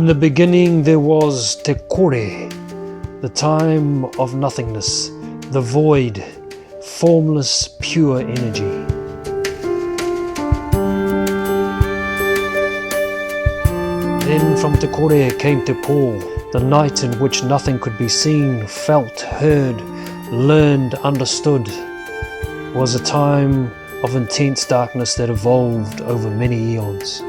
In the beginning there was Te Kore, the time of nothingness, the void, formless, pure energy. Then from Te Kore came Te Pō, the night in which nothing could be seen, felt, heard, learned, understood. It was a time of intense darkness that evolved over many eons.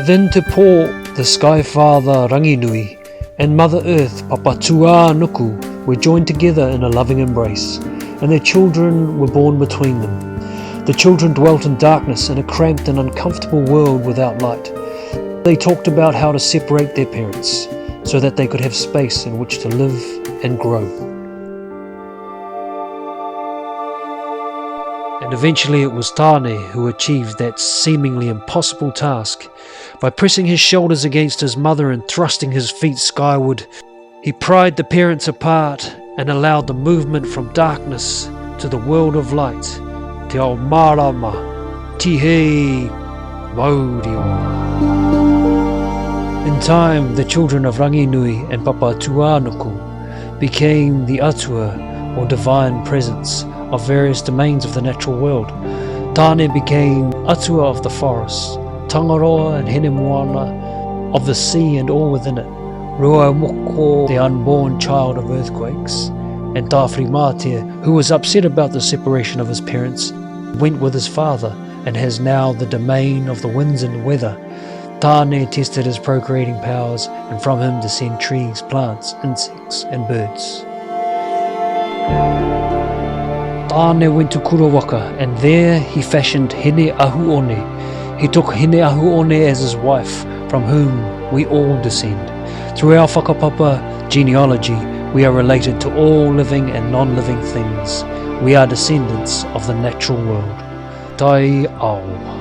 Within Te Pō, the Sky Father Ranginui and Mother Earth Papatūānuku were joined together in a loving embrace, and their children were born between them. The children dwelt in darkness in a cramped and uncomfortable world without light. They talked about how to separate their parents so that they could have space in which to live and grow. And eventually it was Tāne who achieved that seemingly impossible task. By pressing his shoulders against his mother and thrusting his feet skyward, he pried the parents apart and allowed the movement from darkness to the world of light. Te ao marama, tihei mauriora. In time, the children of Ranginui and Papatūānuku became the atua, or divine presence, of various domains of the natural world. Tāne became atua of the forest, Tangaroa and Henemoana of the sea and all within it, Ruamoko, the unborn child of earthquakes, and Tāwhiri, who was upset about the separation of his parents, went with his father and has now the domain of the winds and weather. Tāne tested his procreating powers, and from him descend trees, plants, insects, and birds. Tāne went to Kurawaka, and there he fashioned Hine Ahuone. He took Hine Ahuone as his wife, from whom we all descend. Through our whakapapa genealogy, we are related to all living and non-living things. We are descendants of the natural world. Tai ao.